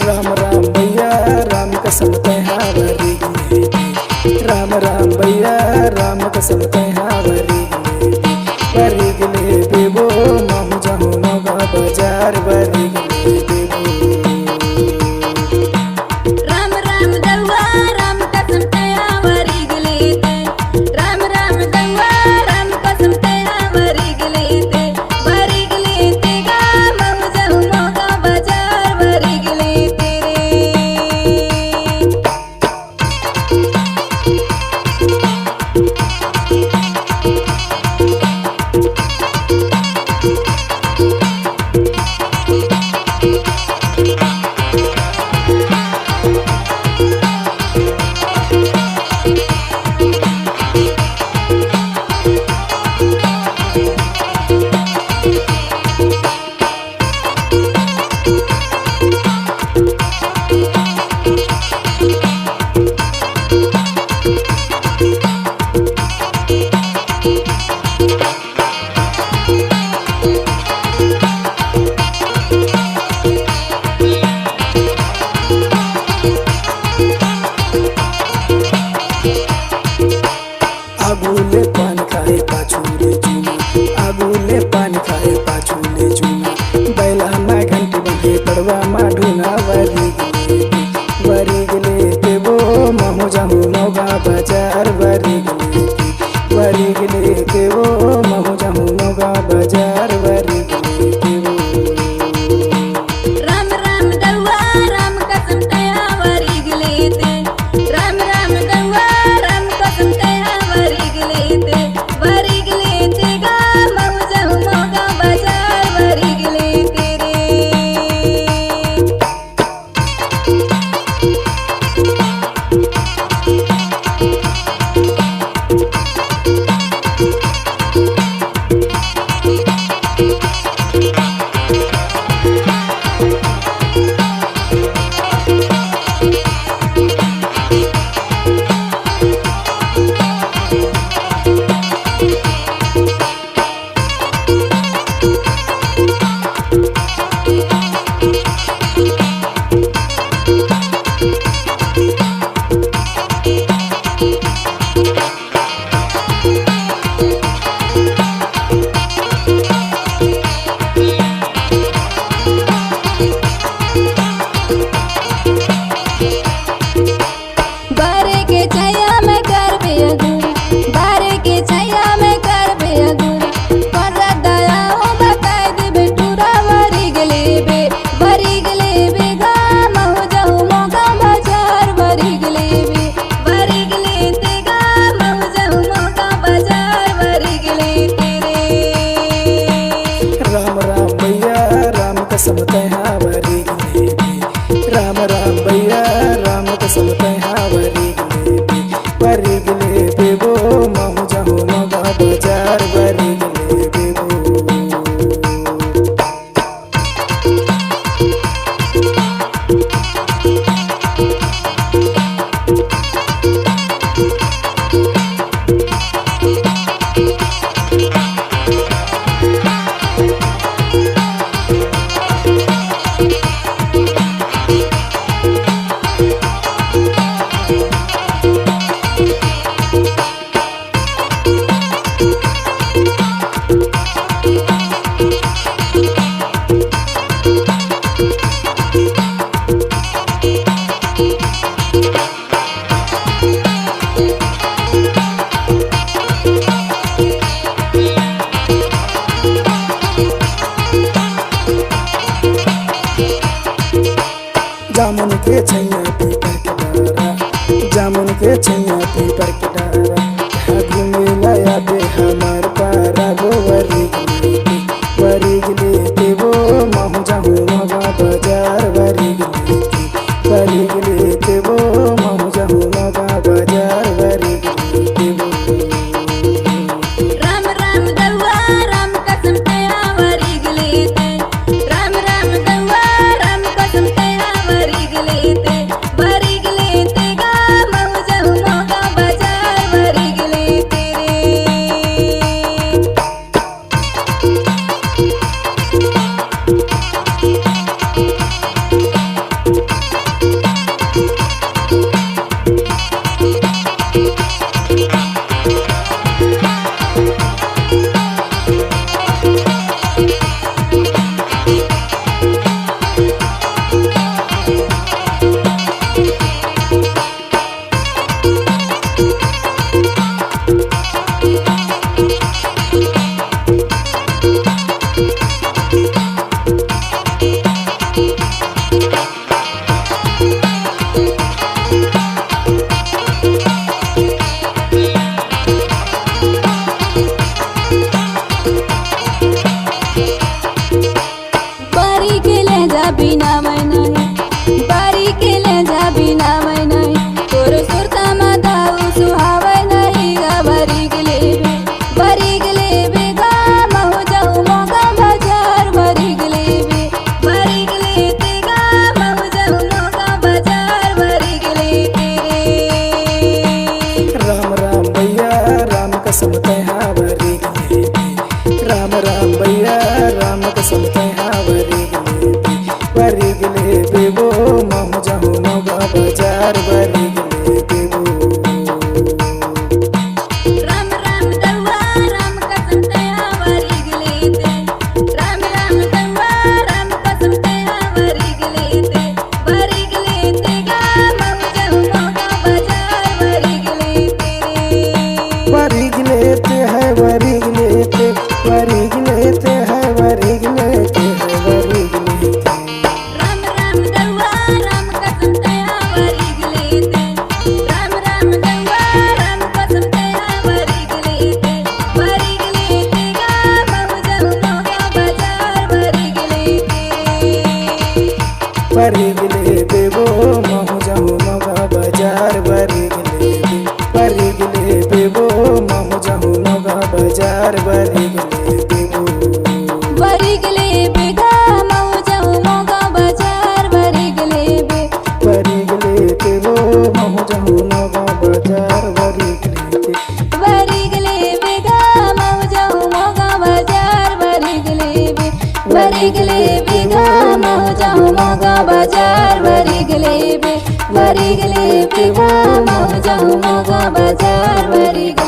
राम राम भैया राम कसम तैहा वरी राम राम भैया राम कसम तैहा वरी गले बेबो महु जहु मगा बाजार वरी गले बेबो राम राम दवा राम कसम तैहा वरी गले ते राम राम दवा राम कसम तैहा वरी गले ते गा महु जहु मगा बाजार वरी गले आगुले पान खाए पाछूले चूमा आगुले पान खाए पाछूले चूमा बैला मा घंटी बंधे पड़वा मा ढूना वरी गले देवो महु जहु मोगा बाजार वरी गले देवो महु जहु मोगा बाजार वरी गले देवो राम राम दवा राम कसम तैहा वरी गले ते राम राम दवा राम कसम तैहा वरी गले ते गा महु जहु मोगा बाजार वरी गले तेरे बारे के छैया में कर बेअगुरा बारे के छैया में कर बेअगुरा पर दया हो बताए दे बेटूरा वरी गले बे गा महु जहु मोगा बाजार वरी गले ते गा महु जहु मोगा बाजार वरी गले तेरे राम राम भैया राम कसम तैहा वरी गले राम राम भैया राम कसम तैहा वरी गले बेबो महु जहु मगा बाजार वरी गले बेबो जामुन के छैया पीपर के डारा जामुन के छैया पीपर के डारा हाथ में लाया दे हमार पारा गो वरी गले देवो महु जहु मगा बाजार वरी गले देवो महु जहु मगा बाजार वरी गले देवो बरिगले बेबो महु जाऊ मगा बाजार बरिगले बेबो महु जाऊ मगा बाजार बरिगले बेबो बरिगले बेगा मऊ जाऊ मोगा बाजार बरिगले बे बेबो महु जाऊ मगा बाजार बरिगले बरिगले बेगा मऊ जाऊ मोगा बाजार बरिगले बे बरिगले बेगा मऊ जाऊ मोगा बाजार बरिगले बे बरिगले बेगा मऊ जाऊ मोगा बाजार बरिगले